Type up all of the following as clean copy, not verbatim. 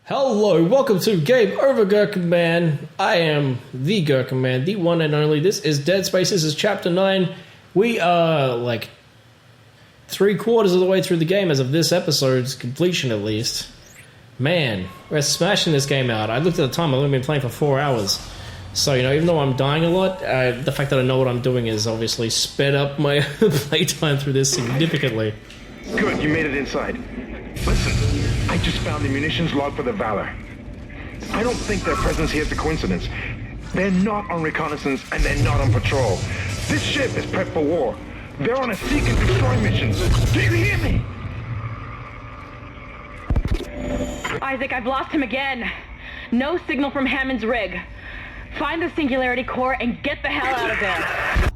Hello, welcome to Game Over Gerkinman. I am the Gerkinman, the one and only. This is Dead Space. This is Chapter 9. We are like 3/4 of the way through the game as of this episode's completion, at least. Man, we're smashing this game out. I looked at the time, I've only been playing for 4 hours. So, you know, even though I'm dying a lot, the fact that I know what I'm doing is obviously sped up my playtime through this significantly. Good, you made it inside. Listen, I just found the munitions log for the Valor. I don't think their presence here is a coincidence. They're not on reconnaissance and they're not on patrol. This ship is prepped for war. They're on a seek and destroy mission. Do you hear me? Isaac, I've lost him again. No signal from Hammond's rig. Find the Singularity Core and get the hell out of there.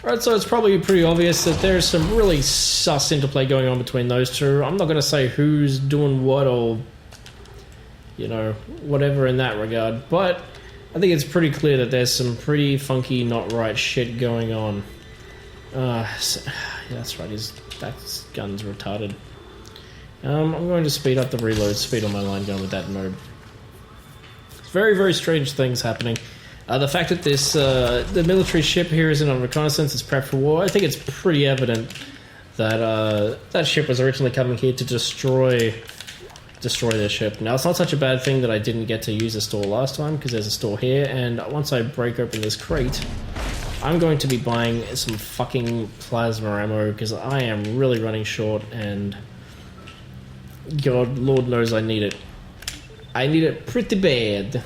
Right, so it's probably pretty obvious that there's some really sus interplay going on between those two. I'm not going to say who's doing what or, you know, whatever in that regard, but I think it's pretty clear that there's some pretty funky, not right shit going on. Yeah, that's right, that gun's retarded. I'm going to speed up the reload speed on my line gun with that mode. Very, very strange things happening. The fact that this the military ship here isn't on reconnaissance, it's prepped for war. I think it's pretty evident that that ship was originally coming here to destroy their ship. Now, it's not such a bad thing that I didn't get to use the store last time, because there's a store here, and once I break open this crate, I'm going to be buying some fucking plasma ammo, because I am really running short, and God, Lord knows I need it. I need it pretty bad.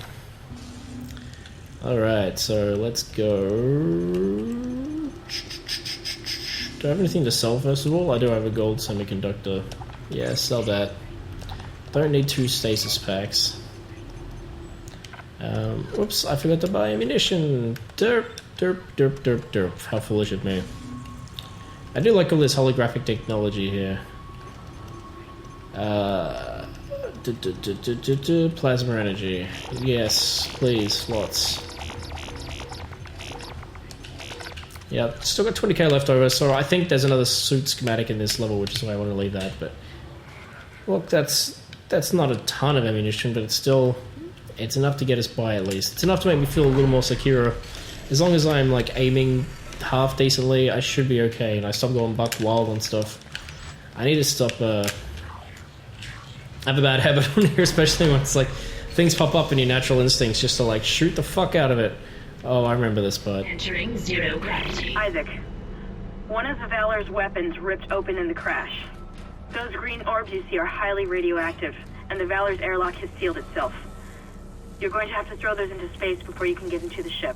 Alright, so let's go. Do I have anything to sell first of all? I do have a gold semiconductor. Yeah, sell that. Don't need 2 stasis packs. Whoops, I forgot to buy ammunition. Derp, derp, derp, derp, derp. How foolish of me. I do like all this holographic technology here. Plasma energy. Yes, please, lots. Yep, still got 20k left over, so I think there's another suit schematic in this level, which is why I want to leave that, but... Look, that's not a ton of ammunition, but it's enough to get us by, at least. It's enough to make me feel a little more secure. As long as I'm, like, aiming half decently, I should be okay, and I stop going buck wild and stuff. I need to stop, I have a bad habit on here, especially when it's like things pop up in your natural instincts just to like shoot the fuck out of it. Oh, I remember this part. Entering zero gravity. Isaac, one of the Valor's weapons ripped open in the crash. Those green orbs you see are highly radioactive, and the Valor's airlock has sealed itself. You're going to have to throw those into space before you can get into the ship.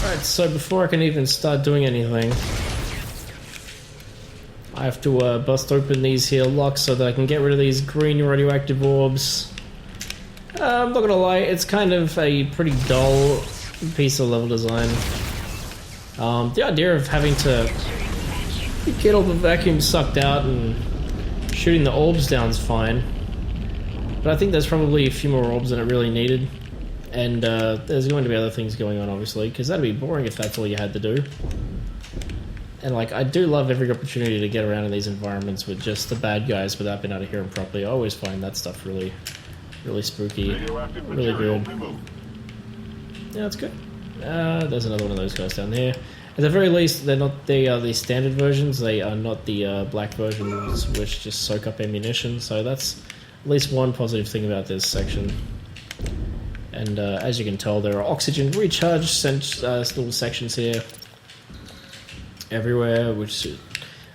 Alright, so before I can even start doing anything, I have to bust open these here locks so that I can get rid of these green radioactive orbs. I'm not gonna lie, it's kind of a pretty dull piece of level design. The idea of having to get all the vacuum sucked out and shooting the orbs down is fine. But I think there's probably a few more orbs than it really needed. And there's going to be other things going on, obviously, because that'd be boring if that's all you had to do. And like, I do love every opportunity to get around in these environments with just the bad guys without being able to hear them properly. I always find that stuff really, really spooky, really good. Yeah, that's good. There's another one of those guys down there. At the very least, they're not the standard versions. They are not the black versions, which just soak up ammunition. So that's at least one positive thing about this section. And as you can tell, there are oxygen recharge little sections here everywhere, which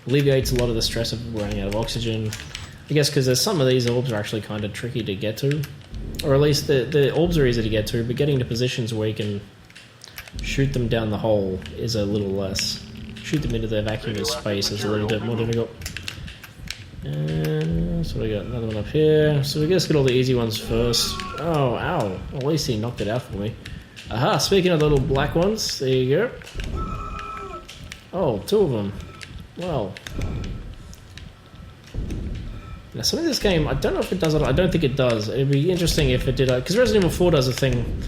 alleviates a lot of the stress of running out of oxygen. I guess because there's some of these orbs are actually kind of tricky to get to, or at least the orbs are easy to get to, but getting to positions where you can shoot them down the hole is a little less. Shoot them into the vacuum of space is a little bit more difficult. And so we got another one up here. So we just get all the easy ones first. Oh, ow. Well, at least he knocked it out for me. Aha, speaking of the little black ones, there you go. Oh, 2 of them. Well. Now, some of this game, I don't know if it does it. I don't think it does. It'd be interesting if it did. Because Resident Evil 4 does a thing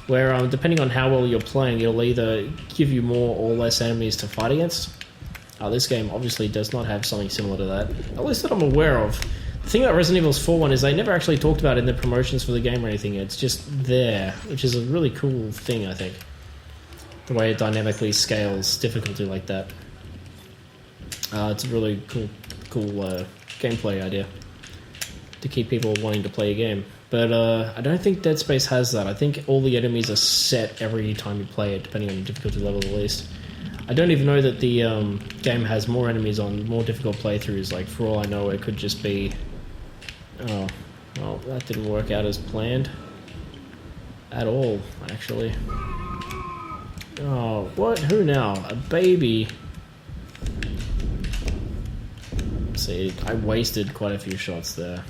where, depending on how well you're playing, it'll either give you more or less enemies to fight against. This game obviously does not have something similar to that, at least that I'm aware of. The thing about Resident Evil 4 one is they never actually talked about it in the promotions for the game or anything. It's just there, which is a really cool thing, I think. The way it dynamically scales difficulty like that. It's a really cool gameplay idea to keep people wanting to play a game. But I don't think Dead Space has that. I think all the enemies are set every time you play it, depending on the difficulty level at least. I don't even know that the game has more enemies on more difficult playthroughs. Like, for all I know, it could just be... Oh, well, that didn't work out as planned. At all, actually. Oh, what? Who now? A baby? See, I wasted quite a few shots there.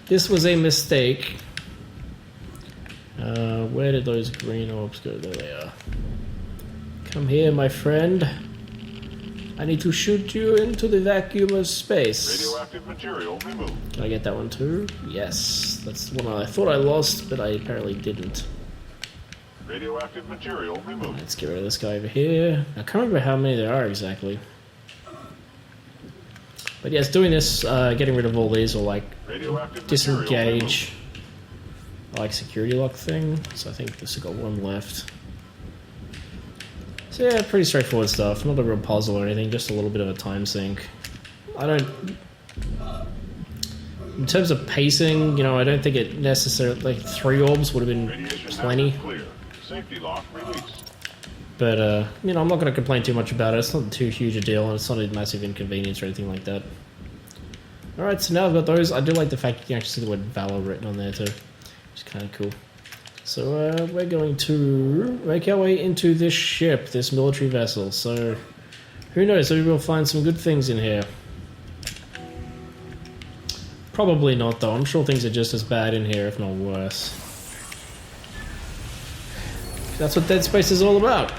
This was a mistake. Where did those green orbs go? There they are. Come here, my friend. I need to shoot you into the vacuum of space. Radioactive material removed. Can I get that one too? Yes. That's the one I thought I lost, but I apparently didn't. Radioactive material removed. Let's get rid of this guy over here. I can't remember how many there are exactly. But yes, doing this, getting rid of all these will like disengage. I like security lock thing, so I think this has got one left. So yeah, pretty straightforward stuff. Not a real puzzle or anything, just a little bit of a time sink. I don't... In terms of pacing, you know, I don't think it necessarily... Like, 3 orbs would have been plenty. Clear. Safety lock released. But, you know, I'm not going to complain too much about it. It's not too huge a deal, and it's not a massive inconvenience or anything like that. Alright, so now I've got those. I do like the fact you can actually see the word Valor written on there too. Which is kind of cool. So, we're going to make our way into this ship, this military vessel. So, who knows, maybe we'll find some good things in here. Probably not, though. I'm sure things are just as bad in here, if not worse. That's what Dead Space is all about.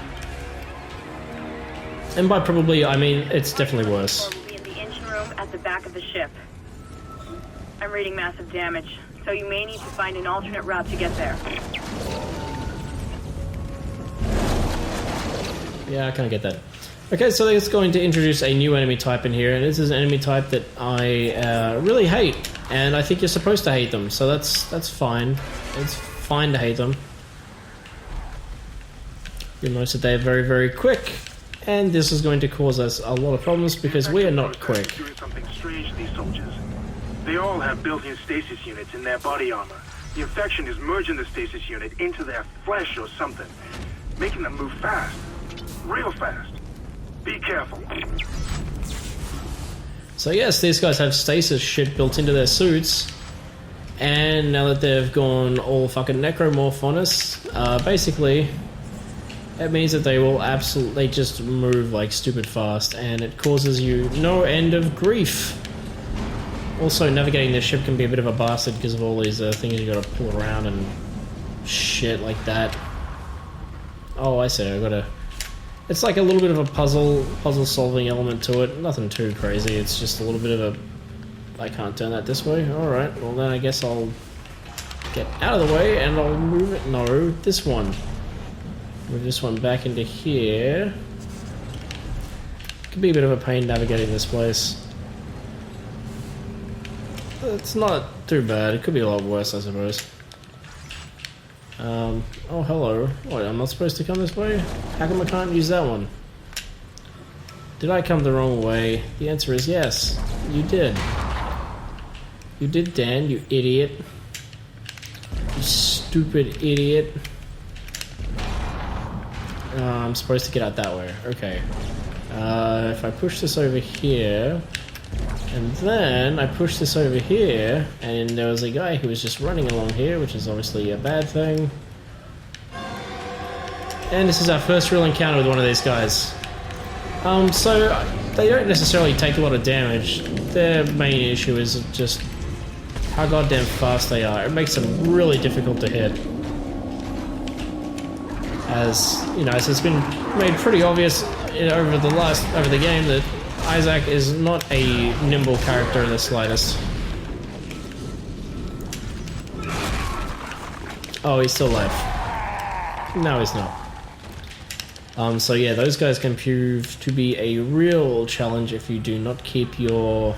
And by probably, I mean, it's definitely worse. We'll be in the engine room at the back of the ship. I'm reading massive damage, so you may need to find an alternate route to get there. Yeah, I kind of get that. Okay, so it's going to introduce a new enemy type in here, and this is an enemy type that I really hate, and I think you're supposed to hate them, so that's fine. It's fine to hate them. You'll notice that they're very, very quick, and this is going to cause us a lot of problems because we are not quick. Doing something strange, these soldiers. They all have built-in stasis units in their body armor. The infection is merging the stasis unit into their flesh or something, making them move fast, real fast. Be careful. So yes, these guys have stasis shit built into their suits, and now that they've gone all fucking necromorph on us, basically, it means that they will absolutely just move like stupid fast, and it causes you no end of grief. Also, navigating this ship can be a bit of a bastard because of all these things you gotta pull around and shit like that. Oh, I see, I gotta... It's like a little bit of a puzzle solving element to it. Nothing too crazy, it's just a little bit of a... I can't turn that this way? Alright, well then I guess I'll get out of the way and I'll move it... No, this one. Move this one back into here. Could be a bit of a pain navigating this place. It's not too bad. It could be a lot worse, I suppose. Oh, hello. What, I'm not supposed to come this way? How come I can't use that one? Did I come the wrong way? The answer is yes. You did. You did, Dan, you idiot. You stupid idiot. I'm supposed to get out that way. Okay. If I push this over here... And then I pushed this over here, and there was a guy who was just running along here, which is obviously a bad thing. And this is our first real encounter with one of these guys. So they don't necessarily take a lot of damage. Their main issue is just how goddamn fast they are. It makes them really difficult to hit. As you know, so it's been made pretty obvious over the game that Isaac is not a nimble character in the slightest. Oh, he's still alive. No, he's not. So yeah, those guys can prove to be a real challenge if you do not keep your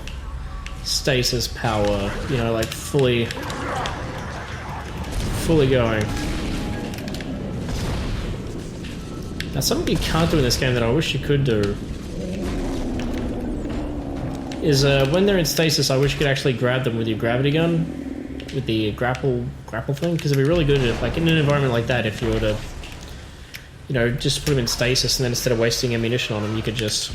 stasis power, you know, like fully going. Now something you can't do in this game that I wish you could do is when they're in stasis, I wish you could actually grab them with your gravity gun, with the grapple thing, because it'd be really good if, like, in an environment like that, if you were to, you know, just put them in stasis and then instead of wasting ammunition on them, you could just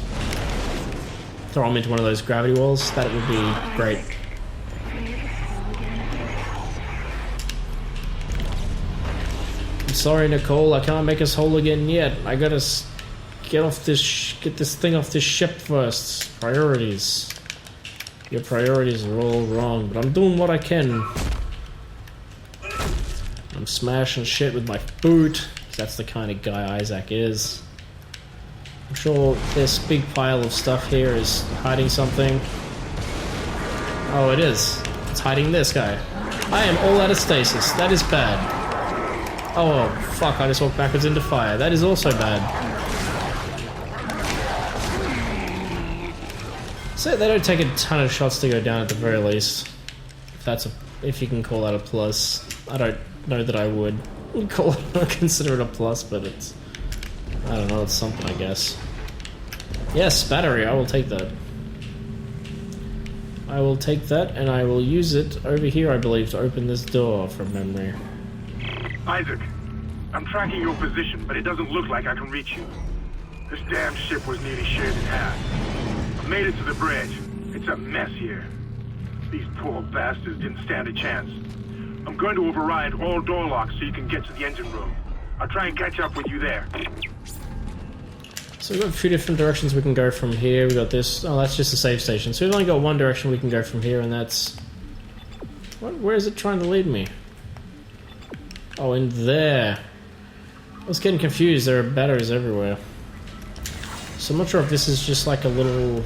throw them into one of those gravity walls. That would be great. I'm sorry, Nicole, I can't make us whole again yet. I gotta get this thing off this ship first. Priorities. Your priorities are all wrong, but I'm doing what I can. I'm smashing shit with my boot. That's the kind of guy Isaac is. I'm sure this big pile of stuff here is hiding something. Oh, it is. It's hiding this guy. I am all out of stasis. That is bad. Oh, fuck, I just walked backwards into fire. That is also bad. So they don't take a ton of shots to go down at the very least. If you can call that a plus. I don't know that I would consider it a plus, but it's, I don't know, it's something, I guess. Yes, battery, I will take that. I will take that, and I will use it over here, I believe, to open this door from memory. Isaac, I'm tracking your position, but it doesn't look like I can reach you. This damn ship was nearly shared in half. I made it to the bridge. It's a mess here. These poor bastards didn't stand a chance. I'm going to override all door locks so you can get to the engine room. I'll try and catch up with you there. So we've got a few different directions we can go from here. We've got this. Oh, that's just a save station. So we've only got one direction we can go from here, and that's... Where is it trying to lead me? Oh, in there. I was getting confused. There are batteries everywhere. So I'm not sure if this is just like a little...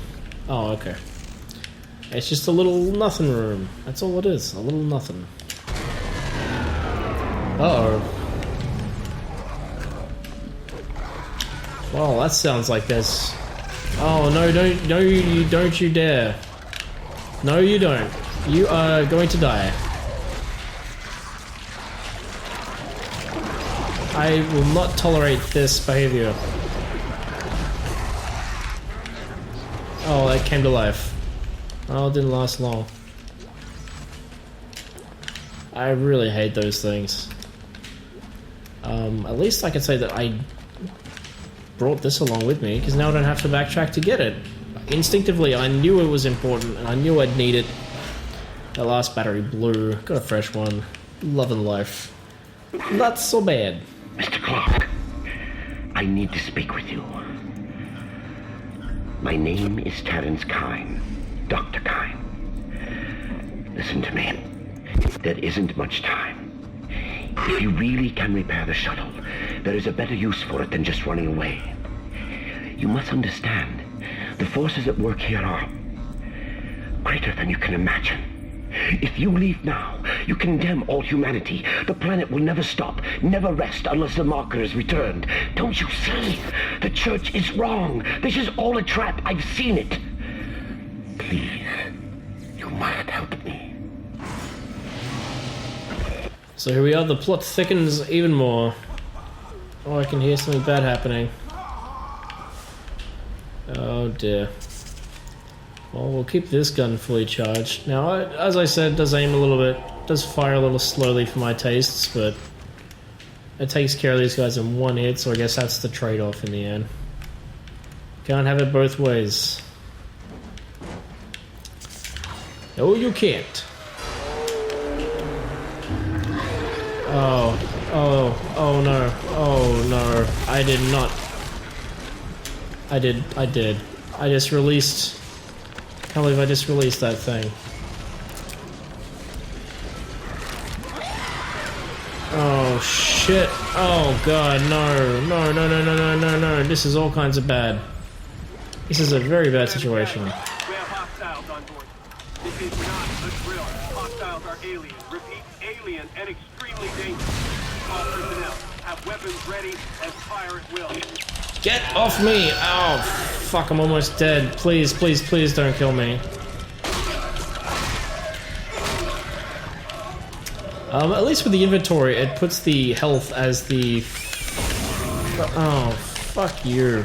Oh, okay. It's just a little nothing room. That's all it is. A little nothing. Uh-oh. Well, that sounds like there's... Oh, no, don't you dare. No, you don't. You are going to die. I will not tolerate this behavior. Oh, that came to life. Oh, it didn't last long. I really hate those things. At least I can say that I brought this along with me, because now I don't have to backtrack to get it. Instinctively, I knew it was important, and I knew I'd need it. That last battery blew. Got a fresh one. Loving life. Not so bad. Mr. Clark, I need to speak with you. My name is Terrence Kine, Dr. Kine. Listen to me. There isn't much time. If you really can repair the shuttle, there is a better use for it than just running away. You must understand, the forces at work here are greater than you can imagine. If you leave now, you condemn all humanity. The planet will never stop, never rest unless the marker is returned. Don't you see? The church is wrong. This is all a trap. I've seen it. Please, you must help me. So here we are, the plot thickens even more. Oh, I can hear something bad happening. Oh dear. Well, we'll keep this gun fully charged. Now, as I said, it does aim a little bit, does fire a little slowly for my tastes, but it takes care of these guys in one hit, so I guess that's the trade-off in the end. Can't have it both ways. No, you can't. Oh no, oh no, I did not. I did. I just released, can't believe I just released that thing. Oh shit, oh god, no, this is all kinds of bad. This is a very bad situation. We have hostiles on board. This is not a drill. Hostiles are alien. Repeat, alien and extremely dangerous. All personnel have weapons ready and fire at will. Get off me! Oh, fuck, I'm almost dead. Please, please, please don't kill me. At least with the inventory, it puts the health as the... Oh, fuck you.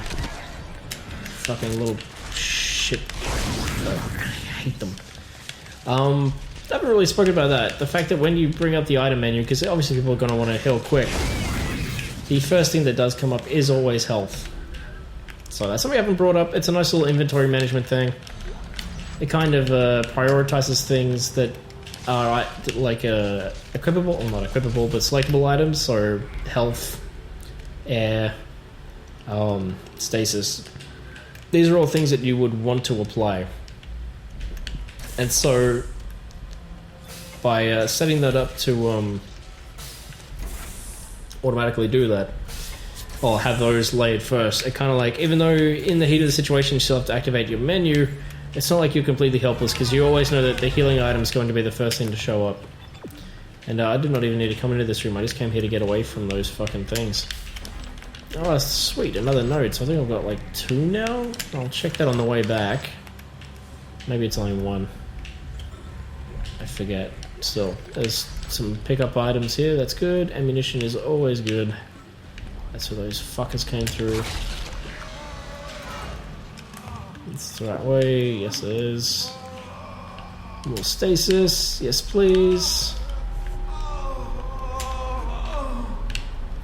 Fucking little shit. I hate them. I haven't really spoken about that. The fact that when you bring up the item menu, because obviously people are going to want to heal quick, the first thing that does come up is always health. So that's something I haven't brought up. It's a nice little inventory management thing. It kind of prioritizes things that are like equipable, or not equipable, but selectable items, so health, air, stasis. These are all things that you would want to apply. And so, by setting that up to automatically do that, or have those laid first, it kind of like, even though in the heat of the situation you still have to activate your menu, it's not like you're completely helpless, because you always know that the healing item is going to be the first thing to show up. And I did not even need to come into this room, I just came here to get away from those fucking things. Oh, that's sweet, another node, so I think I've got like 2 now? I'll check that on the way back. Maybe it's only 1. I forget. Still, there's some pickup items here, that's good. Ammunition is always good. That's where those fuckers came through. It's the right way, yes it is. More stasis, yes please.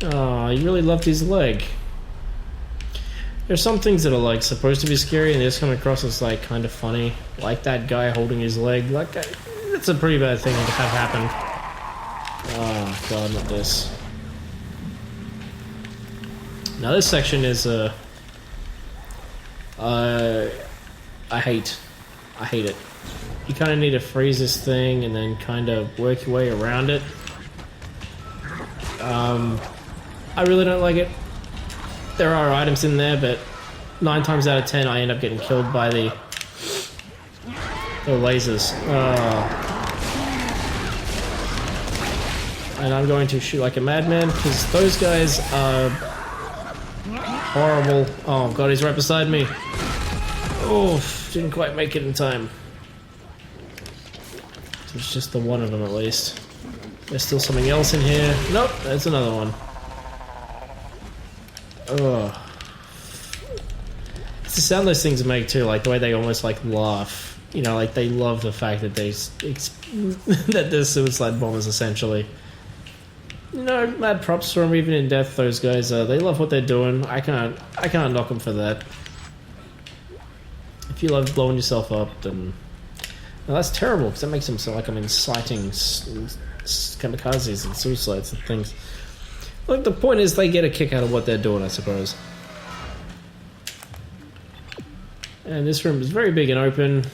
Oh, you really loved his leg. There's some things that are like supposed to be scary and they just come across as like kind of funny. Like that guy holding his leg. Like that's a pretty bad thing to have happen. Oh god, not this. Now this section is I hate it. You kind of need to freeze this thing and then kind of work your way around it. I really don't like it. There are items in there, but 9 times out of 10 I end up getting killed by the lasers. And I'm going to shoot like a madman because those guys are horrible. Oh god, he's right beside me. Oh, didn't quite make it in time. It's just the one of them at least. There's still something else in here. Nope, there's another one. Oh. It's the sound those things make too, like the way they almost like laugh. You know, like they love the fact that that they're suicide bombers essentially. You know, mad props for them. Even in death, those guys they love what they're doing. I can't knock them for that. If you love blowing yourself up, then well, that's terrible because that makes them sound like I'm inciting kamikazes and suicides and things. Look, the point is they get a kick out of what they're doing, I suppose. And this room is very big and open,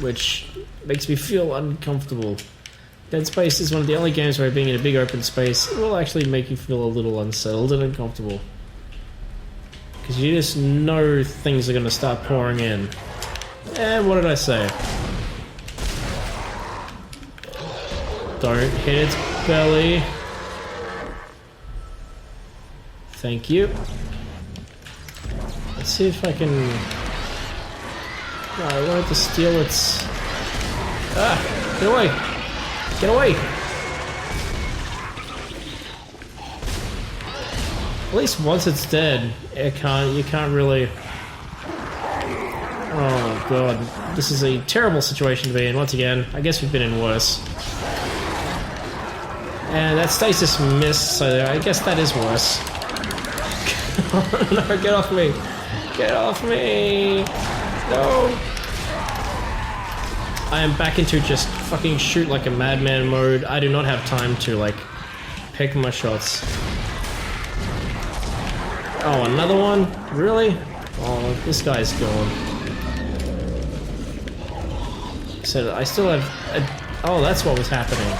which makes me feel uncomfortable. Dead Space is one of the only games where being in a big open space will actually make you feel a little unsettled and uncomfortable. Because you just know things are going to start pouring in. And what did I say? Don't hit its belly. Thank you. Let's see if I can... No, I wanted to steal its... Ah! Get away! Get away! At least once it's dead, you can't really... Oh god, this is a terrible situation to be in once again. I guess we've been in worse. And that stasis missed, so I guess that is worse. Oh no, get off me! Get off me! No! I am back into just fucking shoot like a madman mode. I do not have time to like pick my shots. Oh, another one? Really? Oh, this guy's gone. So I still have... Oh, that's what was happening.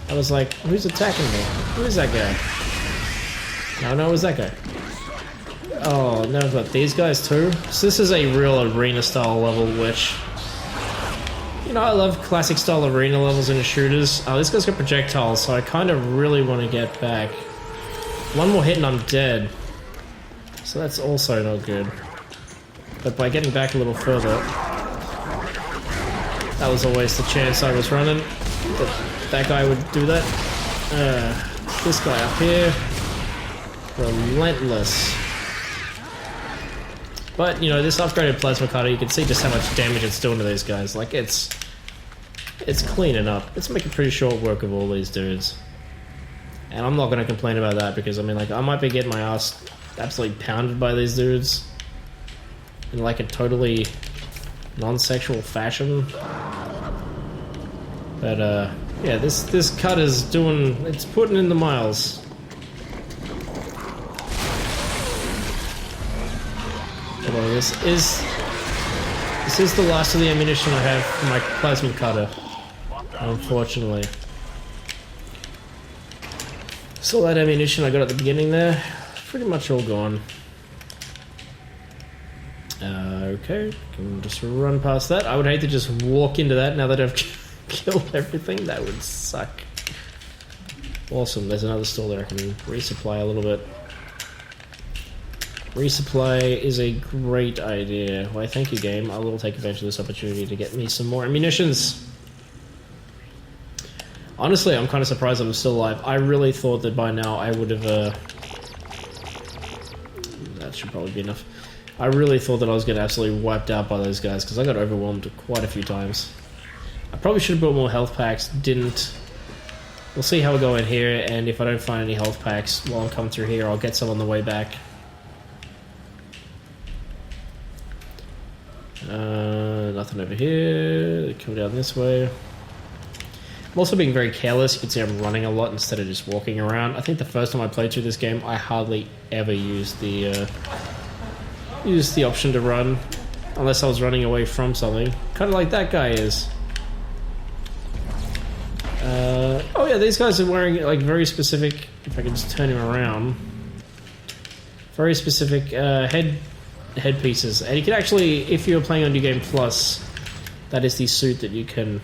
I was like, who's attacking me? Who is that guy? No, it was that guy. Oh, now I've got these guys too. So this is a real arena style level, which... You know, I love classic style arena levels in the shooters. Oh, this guy's got projectiles, so I kind of really want to get back. One more hit and I'm dead. So that's also not good. But by getting back a little further, that was always the chance I was running. That guy would do that. This guy up here, relentless. But, you know, this upgraded plasma cutter, you can see just how much damage it's doing to these guys. Like, it's cleaning up. It's making pretty short work of all these dudes. And I'm not going to complain about that because, I mean, like, I might be getting my ass absolutely pounded by these dudes in, like, a totally non-sexual fashion. But, yeah, this cutter's doing... it's putting in the miles. Although this is the last of the ammunition I have for my plasma cutter, unfortunately. So that ammunition I got at the beginning there, pretty much all gone. Okay, can just run past that. I would hate to just walk into that now that I've killed everything. That would suck. Awesome, there's another store there. I can resupply a little bit. Resupply is a great idea. Why, thank you, game. I will take advantage of this opportunity to get me some more ammunitions. Honestly, I'm kind of surprised I'm still alive. I really thought that by now I would have... that should probably be enough. I really thought that I was getting absolutely wiped out by those guys, because I got overwhelmed quite a few times. I probably should have bought more health packs, didn't. We'll see how we go in here, and if I don't find any health packs while I'm coming through here, I'll get some on the way back. Nothing over here. Come down this way. I'm also being very careless. You can see I'm running a lot instead of just walking around. I think the first time I played through this game, I hardly ever used the option to run, unless I was running away from something. Kind of like that guy is. Oh yeah, these guys are wearing like very specific. If I can just turn him around, very specific headpieces, and you can actually, if you're playing on New Game Plus, that is the suit that you can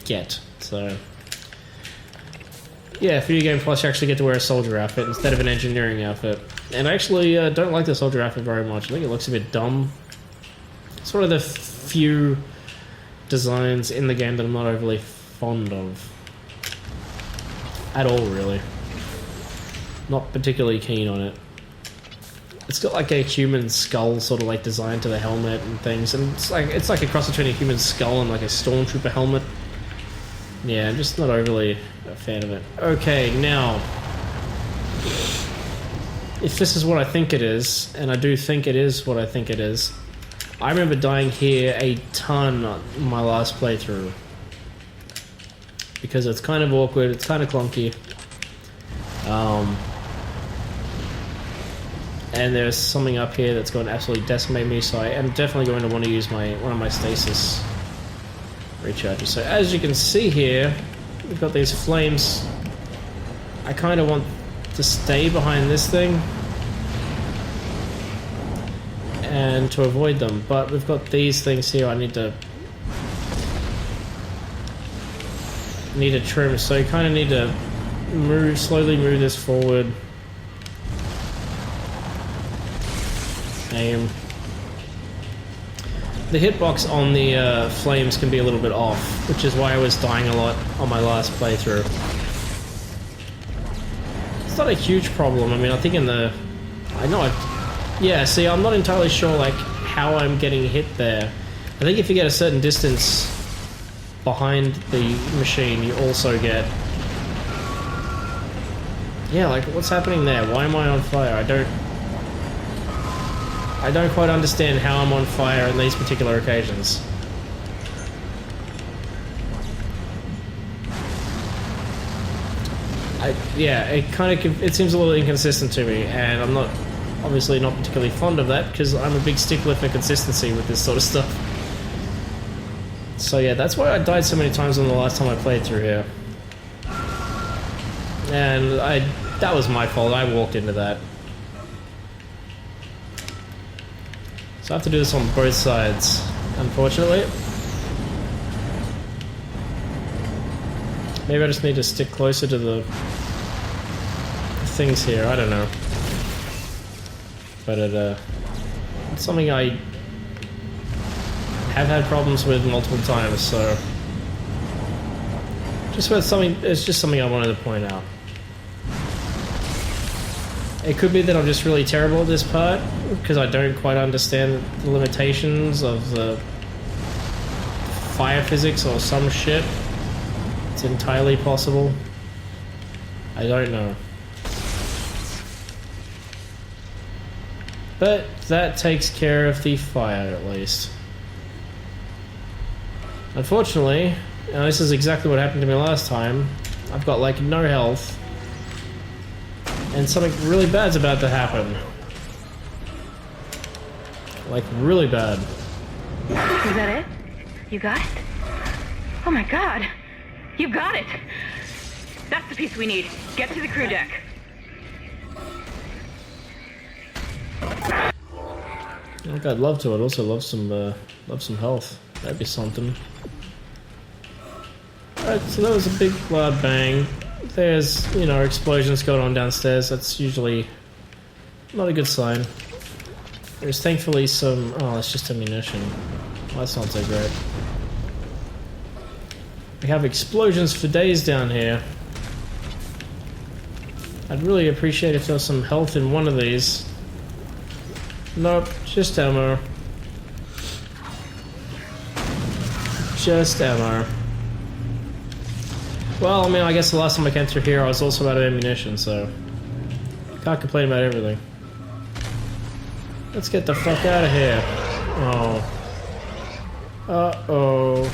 get. So yeah, for New Game Plus you actually get to wear a soldier outfit instead of an engineering outfit. And I actually don't like the soldier outfit very much. I think it looks a bit dumb. It's one of the few designs in the game that I'm not overly fond of. At all, really. Not particularly keen on it. It's got like a human skull sort of like design to the helmet and things, and it's like a cross between a human skull and like a stormtrooper helmet. Yeah, I'm just not overly a fan of it. Okay, now, if this is what I think it is, and I do think it is what I think it is, I remember dying here a ton on my last playthrough. Because it's kind of awkward, it's kind of clunky. And there's something up here that's going to absolutely decimate me, so I am definitely going to want to use one of my stasis recharges. So as you can see here, we've got these flames. I kind of want to stay behind this thing and to avoid them, but we've got these things here I need to trim, so you kind of need to slowly move this forward. Aim. The hitbox on the flames can be a little bit off, which is why I was dying a lot on my last playthrough. It's not a huge problem. I mean, I think in the... yeah, see, I'm not entirely sure, like, how I'm getting hit there. I think if you get a certain distance behind the machine, you also get... Yeah, like, what's happening there? Why am I on fire? I don't quite understand how I'm on fire in these particular occasions. Yeah, it seems a little inconsistent to me, and I'm obviously not particularly fond of that, because I'm a big stickler for consistency with this sort of stuff. So yeah, that's why I died so many times on the last time I played through here. And that was my fault, I walked into that. So I have to do this on both sides, unfortunately. Maybe I just need to stick closer to the things here, I don't know. but it's something I have had problems with multiple times, so it's just something I wanted to point out. It could be that I'm just really terrible at this part, because I don't quite understand the limitations of the fire physics or some shit. It's entirely possible. I don't know. But that takes care of the fire, at least. Unfortunately, this is exactly what happened to me last time. I've got, like, no health. And something really bad's about to happen. Like, really bad. Is that it? You got it? Oh my god! You got it! That's the piece we need. Get to the crew deck. Look, I'd love to. I'd also love some health. That'd be something. Alright, so that was a big loud bang. There's, you know, explosions going on downstairs. That's usually not a good sign. There's thankfully some... Oh, it's just ammunition. Well, that's not so great. We have explosions for days down here. I'd really appreciate if there was some health in one of these. Nope, just ammo. Just ammo. Well, I mean, I guess the last time I came through here I was also out of ammunition, so... Can't complain about everything. Let's get the fuck out of here. Oh. Uh-oh.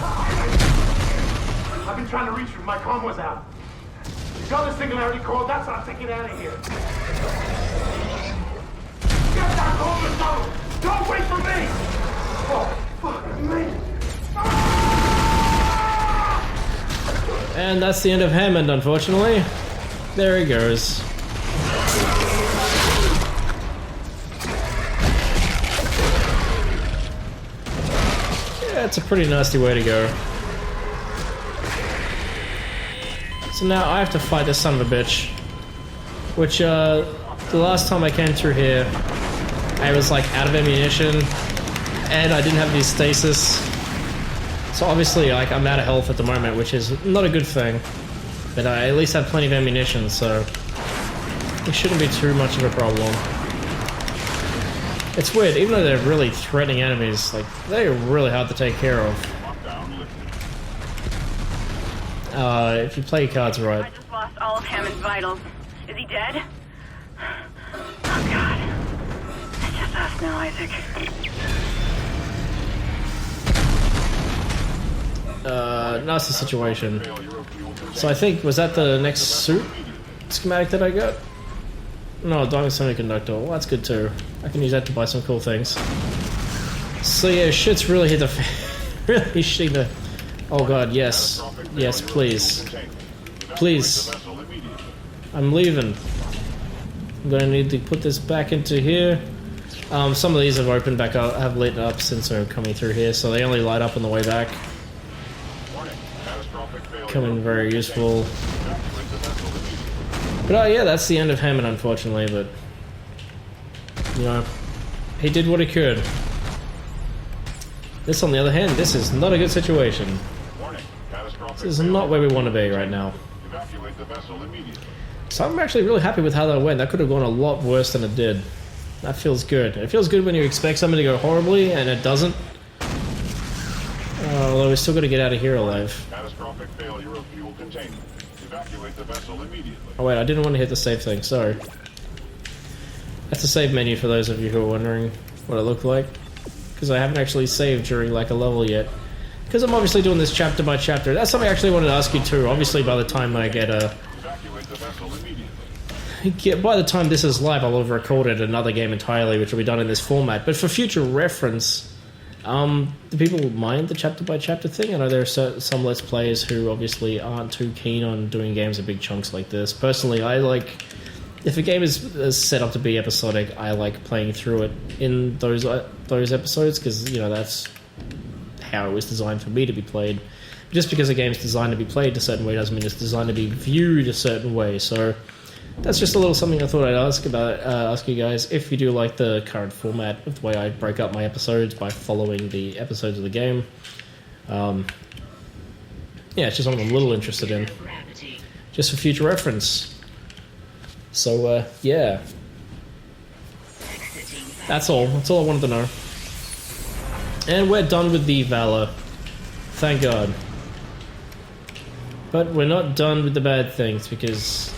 I've been trying to reach you. My comm was out. The other singularity called. That's how to get out of here. Get down, hold the tunnel. Don't wait for me. Oh, fuck me. And that's the end of Hammond, unfortunately. There he goes. Yeah, it's a pretty nasty way to go. So now I have to fight this son of a bitch. Which, the last time I came through here, I was like out of ammunition, and I didn't have any stasis. So obviously, like, I'm out of health at the moment, which is not a good thing. But I at least have plenty of ammunition, so it shouldn't be too much of a problem. It's weird, even though they're really threatening enemies, like, they're really hard to take care of. If you play your cards right. I just lost all of Hammond's vitals. Is he dead? Oh god. It's just us now, Isaac. Nasty situation. So I think, was that the next suit schematic that I got? No, diamond semiconductor. Well, that's good too. I can use that to buy some cool things. So yeah, shit's really hit the really shitting the... Oh god, yes. Yes, please. Please. I'm leaving. I'm gonna need to put this back into here. Some of these have opened back up, have lit up since I'm coming through here, so they only light up on the way back. Coming very useful. But yeah, that's the end of Hammond, unfortunately, but... You know, he did what he could. This, on the other hand, this is not a good situation. This is not where we want to be right now. So I'm actually really happy with how that went. That could have gone a lot worse than it did. That feels good. It feels good when you expect something to go horribly and it doesn't. Although we still got to get out of here alive. Catastrophic failure of fuel containment. Evacuate the vessel immediately. Oh wait, I didn't want to hit the save thing, sorry. That's the save menu for those of you who are wondering what it looked like. Because I haven't actually saved during like a level yet. Because I'm obviously doing this chapter by chapter. That's something I actually wanted to ask you too. Obviously by the time I get Evacuate the vessel immediately. by the time this is live, I'll have recorded another game entirely, which will be done in this format. But for future reference, do people mind the chapter by chapter thing? I know there are some Let's Players who obviously aren't too keen on doing games in big chunks like this. Personally, I like... If a game is set up to be episodic, I like playing through it in those episodes, because, you know, that's how it was designed for me to be played. Just because a game's designed to be played a certain way doesn't mean it's designed to be viewed a certain way. So that's just a little something I thought I'd ask you guys if you do like the current format of the way I break up my episodes by following the episodes of the game. Yeah, it's just something I'm a little interested in, just for future reference. So yeah, that's all I wanted to know. And we're done with the Valor, thank God. But we're not done with the bad things, because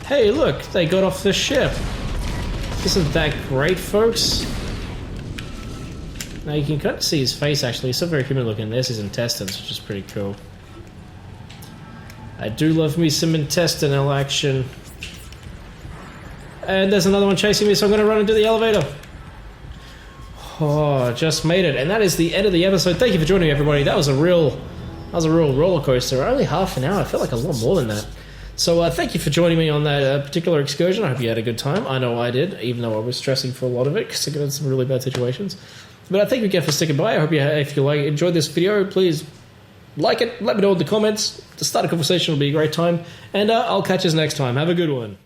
hey, look, they got off the ship. Isn't that great, folks? Now you can kind of see his face, actually. He's still very human looking. There's his intestines, which is pretty cool. I do love me some intestinal action. And there's another one chasing me, so I'm going to run into the elevator. Oh, just made it. And that is the end of the episode. Thank you for joining me, everybody. That was a real roller coaster. Only half an hour. I felt like a lot more than that. So thank you for joining me on that particular excursion. I hope you had a good time. I know I did, even though I was stressing for a lot of it because I got in some really bad situations. But I thank you again for sticking by. I hope if you enjoyed this video, please like it. Let me know in the comments. To start a conversation will be a great time. And I'll catch you next time. Have a good one.